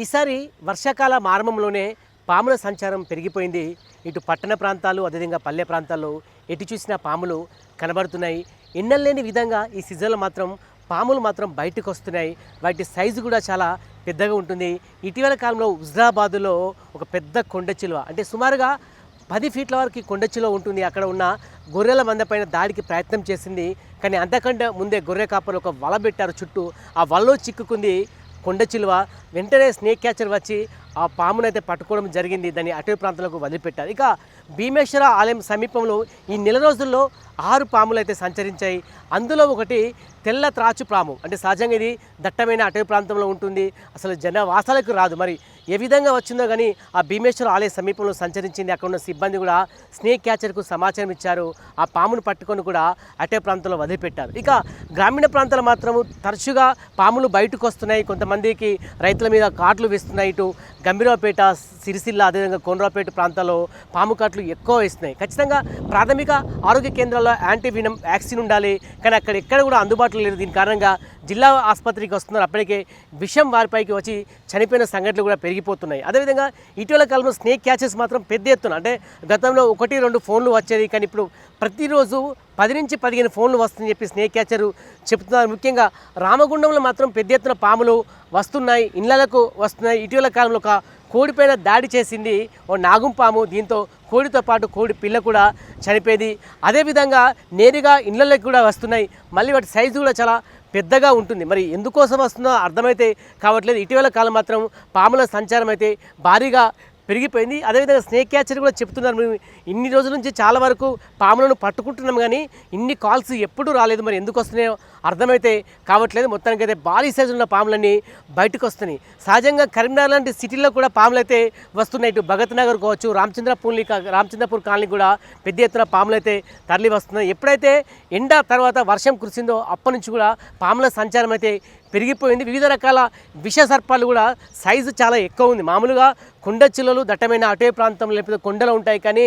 ఈసారి వర్షాకాల ఆరంభంలోనే పాముల సంచారం పెరిగిపోయింది. ఇటు పట్టణ ప్రాంతాలు అదేవిధంగా పల్లె ప్రాంతాల్లో ఎటు చూసినా పాములు కనబడుతున్నాయి. ఎన్నెల్లేని విధంగా ఈ సీజన్లో మాత్రం పాములు మాత్రం బయటకు వస్తున్నాయి. వాటి సైజు కూడా చాలా పెద్దగా ఉంటుంది. ఇటీవల కాలంలో హుజరాబాదులో ఒక పెద్ద కొండ చిలువ అంటే సుమారుగా 10 ఫీట్ల వరకు కొండ చిలువ ఉంటుంది. అక్కడ ఉన్న గొర్రెల మందపైన దాడికి ప్రయత్నం చేసింది. కానీ అంతకంటే ముందే గొర్రె కాపరు ఒక వల పెట్టారు చుట్టూ. ఆ వలలో చిక్కుకుంది కొండ చిలువ. వెంటనే స్నేక్ క్యాచర్ వచ్చి ఆ పామునైతే పట్టుకోవడం జరిగింది. దాన్ని అటవీ ప్రాంతాలకు వదిలిపెట్టారు. ఇక భీమేశ్వర ఆలయం సమీపంలో ఈ నెల రోజుల్లో 6 పాములు అయితే సంచరించాయి. అందులో ఒకటి తెల్ల త్రాచు పాము. అంటే సహజంగా ఇది దట్టమైన అటవీ ప్రాంతంలో ఉంటుంది, అసలు జనవాసాలకు రాదు. మరి ఏ విధంగా వచ్చిందో కానీ ఆ భీమేశ్వర ఆలయ సమీపంలో సంచరించింది. అక్కడ ఉన్న సిబ్బంది కూడా స్నేక్ క్యాచర్కు సమాచారం ఇచ్చారు. ఆ పామును పట్టుకొని కూడా అటవీ ప్రాంతంలో వదిలిపెట్టారు. ఇక గ్రామీణ ప్రాంతాలు మాత్రం తరచుగా పాములు బయటకు వస్తున్నాయి. కొంతమందికి రైతుల మీద కాట్లు వేస్తున్నాయి. ఇటు గంభీరావుపేట, సిరిసిల్ల అదేవిధంగా కోనరావుపేట ప్రాంతాల్లో పాము కాట్లు ఎక్కువ వేస్తున్నాయి. ఖచ్చితంగా ప్రాథమిక ఆరోగ్య కేంద్రాల్లో యాంటీవీనం వ్యాక్సిన్ ఉండాలి, కానీ అక్కడ ఎక్కడ కూడా అందుబాటులో లేదు. దీని కారణంగా జిల్లా ఆసుపత్రికి వస్తున్నారు. అప్పటికే విషం వారిపైకి వచ్చి చనిపోయిన సంఘటనలు కూడా పెరిగిపోతున్నాయి. అదేవిధంగా ఇటీవల కాలంలో స్నేక్ క్యాచెస్ మాత్రం పెద్ద ఎత్తున, అంటే గతంలో 1-2 ఫోన్లు వచ్చేది, కానీ ఇప్పుడు ప్రతిరోజు 10 నుంచి 15 ఫోన్లు వస్తుందని చెప్పి స్నేక్ క్యాచర్ చెప్తున్నారు. ముఖ్యంగా రామగుండంలో మాత్రం పెద్ద ఎత్తున పాములు వస్తున్నాయి, ఇళ్లకు వస్తున్నాయి. ఇటీవల కాలంలో ఒక కోడిపైన దాడి చేసింది ఓ నాగుం పాము. దీంతో కోడితో పాటు కోడి పిల్ల కూడా చనిపోయింది. అదేవిధంగా నేరుగా ఇళ్లలోకి కూడా వస్తున్నాయి. మళ్ళీ వాటి సైజు కూడా చాలా పెద్దగా ఉంటుంది. మరి ఎందుకోసం వస్తుందో అర్థమైతే కావట్లేదు. ఇటీవల కాలం మాత్రం పాముల సంచారం అయితే భారీగా పెరిగిపోయింది. అదేవిధంగా స్నేక్ క్యాచర్ కూడా చెప్తున్నారు, మేము ఇన్ని రోజుల నుంచి చాలా వరకు పాములను పట్టుకుంటున్నాం, కానీ ఇన్ని కాల్స్ ఎప్పుడూ రాలేదు. మరి ఎందుకు వస్తున్నాయో అర్థమైతే కావట్లేదు. మొత్తానికి అయితే భారీ సైజు ఉన్న పాములన్నీ బయటకు వస్తున్నాయి. సహజంగా కరీంనగర్ లాంటి సిటీల్లో కూడా పాములు అయితే వస్తున్నాయి. ఇటు భగత్ నగర్ కావచ్చు, రామచంద్రపూర్ కాలనీ కూడా పెద్ద ఎత్తున పాములు అయితే తరలి వస్తున్నాయి. ఎప్పుడైతే ఎండ తర్వాత వర్షం కురిసిందో అప్పటి నుంచి కూడా పాముల సంచారం అయితే పెరిగిపోయింది. వివిధ రకాల విష సర్పాలు కూడా సైజు చాలా ఎక్కువ ఉంది. మామూలుగా కొండ చిలువలు దట్టమైన అటవీ ప్రాంతంలో లేకపోతే కొండలు ఉంటాయి, కానీ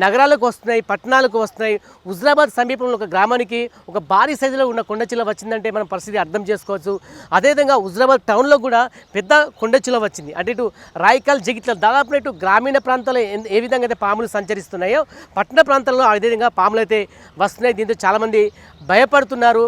నగరాలకు వస్తున్నాయి, పట్టణాలకు వస్తున్నాయి. హుజరాబాద్ సమీపంలో ఒక గ్రామానికి ఒక భారీ సైజులో ఉన్న కొండ చిలువ వచ్చిందంటే మనం పరిస్థితి అర్థం చేసుకోవచ్చు. అదేవిధంగా హుజరాబాద్ టౌన్లో కూడా పెద్ద కొండ చిలువ వచ్చింది. అంటే ఇటు రాయకల్, జగిత్యాల దాదాపు ఇటు గ్రామీణ ప్రాంతాల్లో ఏ విధంగా అయితే పాములు సంచరిస్తున్నాయో పట్టణ ప్రాంతాల్లో అదేవిధంగా పాములు అయితే వస్తున్నాయి. దీంతో చాలామంది భయపడుతున్నారు.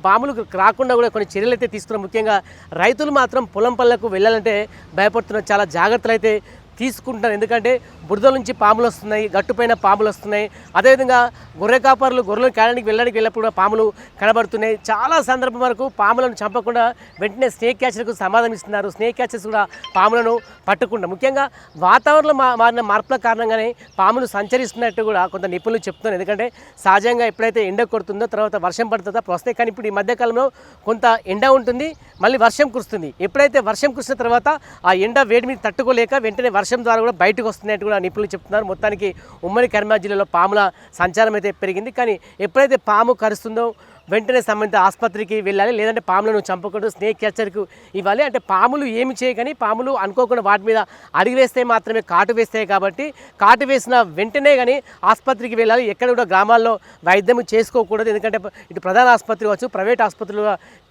పాములు రాకుండా కూడా కొన్ని చర్యలు అయితే తీసుకున్నారు. ముఖ్యంగా రైతులు మాత్రం పొలం పనులకు వెళ్ళాలంటే భయపడుతున్నారు. చాలా జాగ్రత్తలు అయితే తీసుకుంటున్నారు. ఎందుకంటే బురదల నుంచి పాములు వస్తున్నాయి, గట్టుపైన పాములు వస్తున్నాయి. అదేవిధంగా గొర్రె కాపర్లు గొర్రెలు కాయడానికి వెళ్ళినప్పుడు పాములు కనబడుతున్నాయి. చాలా సందర్భం వరకు పాములను చంపకుండా వెంటనే స్నేక్ క్యాచర్కు సమాధానం ఇస్తున్నారు. స్నేక్ క్యాచర్స్ కూడా పాములను పట్టుకుంటారు. ముఖ్యంగా వాతావరణంలో మారిన మార్పుల కారణంగానే పాములు సంచరిస్తున్నట్టు కూడా కొంత నిపుణులు చెప్తున్నారు. ఎందుకంటే సహజంగా ఎప్పుడైతే ఎండ కొడుతుందో తర్వాత వర్షం పడుతుందో అప్పుడు వస్తాయి, కానీ ఇప్పుడు ఈ మధ్యకాలంలో కొంత ఎండ ఉంటుంది, మళ్ళీ వర్షం కురుస్తుంది. ఎప్పుడైతే వర్షం కురిసిన తర్వాత ఆ ఎండ వేడి మీద తట్టుకోలేక వెంటనే వర్షం ద్వారా కూడా బయటకు వస్తున్నట్టు కూడా నిపుణులు చెప్తున్నారు. మొత్తానికి ఉమ్మడి కరీంనగర్ జిల్లాలో పాముల సంచారం అయితే పెరిగింది. కానీ ఎప్పుడైతే పాము కరుస్తుందో వెంటనే సంబంధిత ఆసుపత్రికి వెళ్ళాలి, లేదంటే పాములను చంపకూడదు, స్నేక్ క్యాచర్కు ఇవ్వాలి. అంటే పాములు ఏమి చేయకని పాములు అనుకోకుండా వాటి మీద అడిగి వేస్తే మాత్రమే కాటు వేస్తాయి. కాబట్టి కాటు వేసిన వెంటనే కానీ ఆసుపత్రికి వెళ్ళాలి. ఎక్కడ కూడా గ్రామాల్లో వైద్యం చేసుకోకూడదు. ఎందుకంటే ఇటు ప్రధాన ఆసుపత్రి కావచ్చు, ప్రైవేట్ ఆసుపత్రులు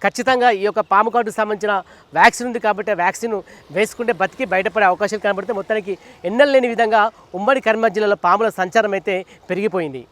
ఖచ్చితంగా ఈ యొక్క పాము కాటుకు సంబంధించిన వ్యాక్సిన్ ఉంది. కాబట్టి ఆ వ్యాక్సిన్ వేసుకుంటే బతికి బయటపడే అవకాశాలు కనబడితే మొత్తానికి ఎన్నెల్లేని విధంగా ఉమ్మడి కరీంనగర్ జిల్లాలో పాముల సంచారం అయితే పెరిగిపోయింది.